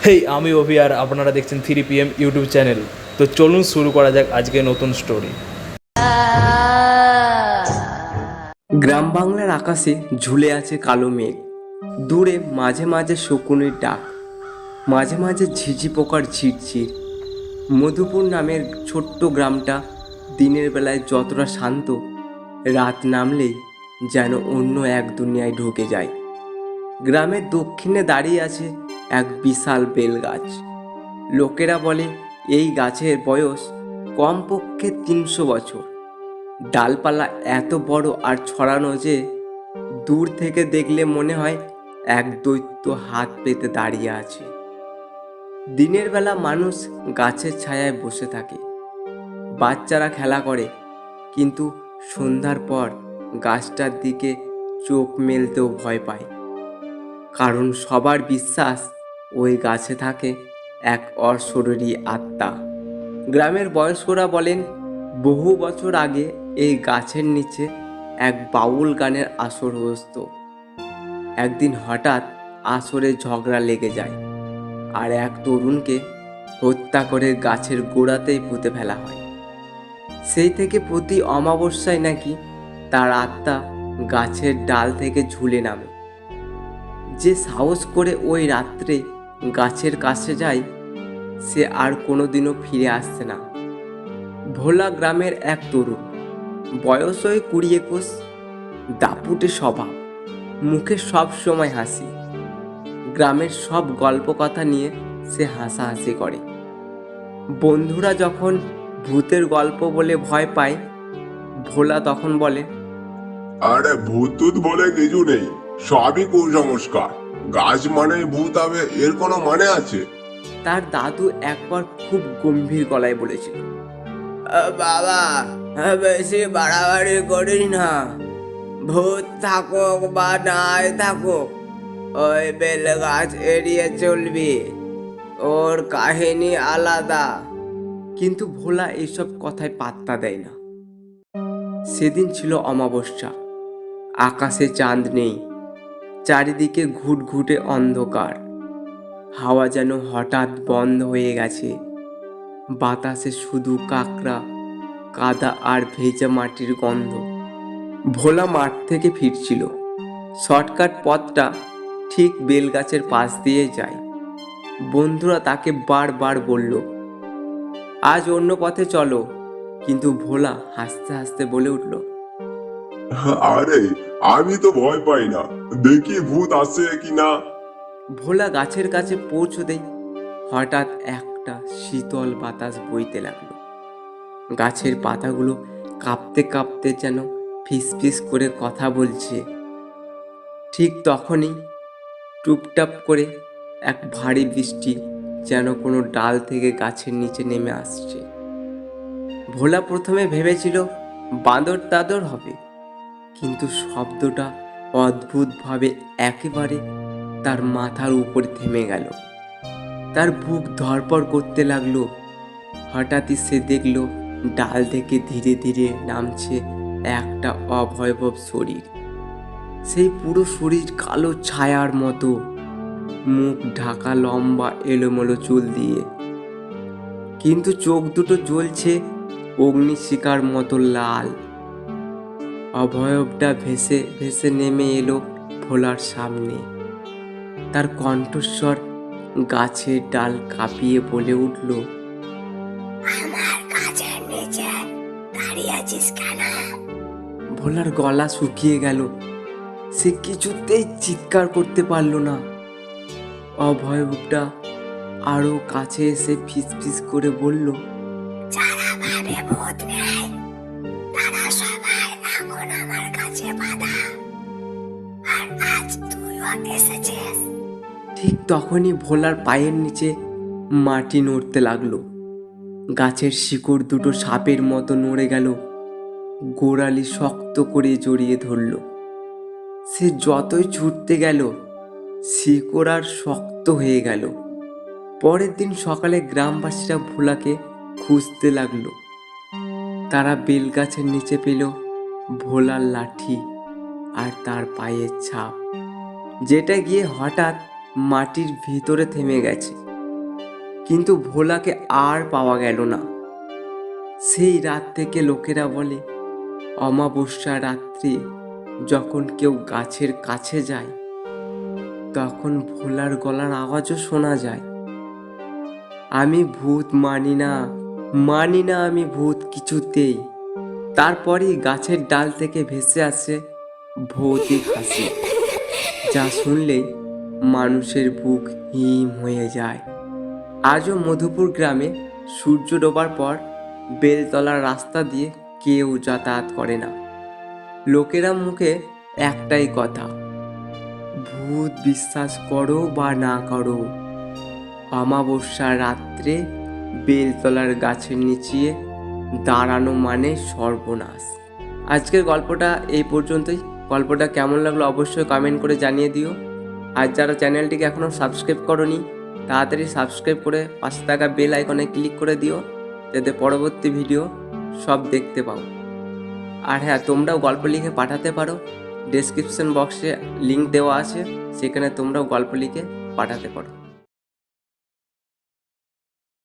হেই, আমি অভি আর আপনারা দেখছেন 3PM ইউটিউব চ্যানেল। তো চলুন শুরু করা যাক আজকে নতুন স্টোরি। গ্রাম বাংলার আকাশে ঝুলে আছে কালো মেঘ। দূরে মাঝে মাঝে শকুনের ডাক, মাঝে মাঝে ঝিঝি পোকার ঝিরঝির। মধুপুর নামের ছোট্ট গ্রামটা দিনের বেলায় যতটা শান্ত, রাত নামলেই যেন অন্য এক দুনিয়ায় ঢুকে যায়। গ্রামের দক্ষিণে দাঁড়িয়ে আছে এক বিশাল বেল গাছ। লোকেরা বলে এই গাছের বয়স কমপক্ষে 300 বছর। ডালপালা এত বড় আর ছড়ানো যে দূর থেকে দেখলে মনে হয় এক দৈত্য হাত পেতে দাঁড়িয়ে আছে। দিনের বেলা মানুষ গাছের ছায়ায় বসে থাকে, বাচ্চারা খেলা করে, কিন্তু সন্ধ্যার পর গাছটার দিকে চোখ মেলতেও ভয় পায়। কারণ সবার বিশ্বাস ওই গাছে থাকে এক অশরীরী আত্মা। গ্রামের বয়স্করা বলেন বহু বছর আগে এই গাছের নিচে এক বাউল গানের আসর বসত। একদিন হঠাৎ আসরে ঝগড়া লেগে যায় আর এক তরুণকে হত্যা করে গাছের গোড়াতেই পুঁতে ফেলা হয়। সেই থেকে প্রতি অমাবস্যায় নাকি তার আত্মা গাছের ডাল থেকে ঝুলে নামে। যে সাহস করে ওই রাত্রে গাছের কাছে যায় সে আর কোনোদিনও ফিরে আসছে না। ভোলা গ্রামের এক তরুণ, বয়স ওই 20-21, দাপুটে স্বভাব, মুখে সব সময় হাসি। গ্রামের সব গল্প কথা নিয়ে সে হাসাহাসি করে। বন্ধুরা যখন ভূতের গল্প বলে ভয় পায়, ভোলা তখন বলে, আরে ভূত টুত বলে কিছু নেই, সবই কুসংস্কার। গাছ মানে ভূত হবে এর কোনো মানে আছে? তার দাদু একবার খুব গম্ভীর গলায় বলেছিল, বাবা, বেশি বাড়াবাড়ি করিস না। ভূত থাকুক বা নাই থাকুক, ওই বেল গাছ এড়িয়ে চলবি, ওর কাহিনী আলাদা। কিন্তু ভোলা এইসব কথায় পাত্তা দেয় না। সেদিন ছিল অমাবস্যা, আকাশে চাঁদ নেই, চারিদিকে ঘুটঘুটে অন্ধকার। হাওয়া যেন হঠাৎ বন্ধ হয়ে গেছে। বাতাসে শুধু কাকড়া, কাদা আর ভেজা মাটির গন্ধ। ভোলা মাঠ থেকে ফিরছিল। শর্টকাট পথটা ঠিক বেলগাছের পাশ দিয়ে যায়। বন্ধুরা তাকে বারবার বলল, আজ অন্য পথে চলো, কিন্তু ভোলা হাসতে হাসতে বলে উঠল, আরে আমি তো ভয় পাই না, দেখি ভূত আসে কিনা। ভোলা গাছের কাছে পৌঁছতেই হঠাৎ একটা শীতল বাতাস বইতে লাগলো। গাছের পাতাগুলো কাঁপতে কাঁপতে যেন ফিসফিস করে কথা বলছে। ঠিক তখনই টুপটাপ করে এক ভারী বৃষ্টি যেন কোনো ডাল থেকে গাছের নিচে নেমে আসছে। ভোলা প্রথমে ভেবেছিল বাঁদর টাদর হবে, কিন্তু শব্দটা অদ্ভুতভাবে একেবারে তার মাথার উপরে থেমে গেল। তার বুক ধড়পড় করতে লাগলো। হঠাৎই সে দেখল ডাল থেকে ধীরে ধীরে নামছে একটা অভয়ব শরীর। সেই পুরো শরীর কালো ছায়ার মতো, মুখ ঢাকা লম্বা এলোমেলো চুল দিয়ে, কিন্তু চোখ দুটো জ্বলছে অগ্নিশিখার মতো লাল। অভয়বটা ভেসে ভেসে নেমে এলো ভোলার সামনে। তার কণ্ঠস্বর গাছের ডাল কাঁপিয়ে বলে উঠল, আমার গাছের নিচে দাঁড়িয়ে আছিস কেন? ভোলার গলা শুকিয়ে গেল। সে কিছুতেই চিৎকার করতে পারল না। অভয়বটা আরো কাছে এসে ফিসফিস করে বলল, যারা ভাবে ভূত নেই তারা সবাই এখন আমার কাছে বাধা, আর আজ তুইও এসেছিস। ঠিক তখনই ভোলার পায়ের নিচে মাটি নড়তে লাগলো। গাছের শিকড় দুটো সাপের মতো নড়ে গেল। গোড়ালি শক্ত করে জড়িয়ে ধরল। সে যতই ছুটতে গেল শিকড় আর শক্ত হয়ে গেল। পরের দিন সকালে গ্রামবাসীরা ভোলাকে খুঁজতে লাগলো। তারা বেলগাছের নিচে পেল ভোলার লাঠি আর তার পায়ের ছাপ, যেটা গিয়ে হঠাৎ মাটির ভিতরে থেমে গেছে। কিন্তু ভোলাকে আর পাওয়া গেল না। সেই রাত থেকে লোকেরা বলে, অমাবস্যা রাত্রে যখন কেউ গাছের কাছে যায় তখন ভোলার গলার আওয়াজও শোনা যায়। আমি ভূত মানি না, মানি না আমি ভূত কিছুতেই। তারপরেই গাছের ডাল থেকে ভেসে আসে ভৌতিক হাসি, যা শুনলেই মানুষের বুক হিম হয়ে যায়। আজও মধুপুর গ্রামে সূর্য ডোবার পর বেলতলার রাস্তা দিয়ে কেউ যাতায়াত করে না। লোকেরা মুখে একটাই কথা, ভূত বিশ্বাস করো বা না করো, অমাবস্যা রাত্রে বেলতলার গাছের নিচে দাঁড়ানো মানে সর্বনাশ। আজকের গল্পটা এই পর্যন্তই। গল্পটা কেমন লাগলো অবশ্যই কমেন্ট করে জানিয়ে দিও। আর যারা চ্যানেলটিকে এখনও সাবস্ক্রাইব করোনি তাড়াতাড়ি সাবস্ক্রাইব করে পাশে থাকা বেল আইকনে ক্লিক করে দিও, যাতে পরবর্তী ভিডিও সব দেখতে পাও। আর হ্যাঁ, তোমরাও গল্প লিখে পাঠাতে পারো। ডেসক্রিপশন বক্সে লিংক দেওয়া আছে, সেখানে তোমরাও গল্প লিখে পাঠাতে পারো।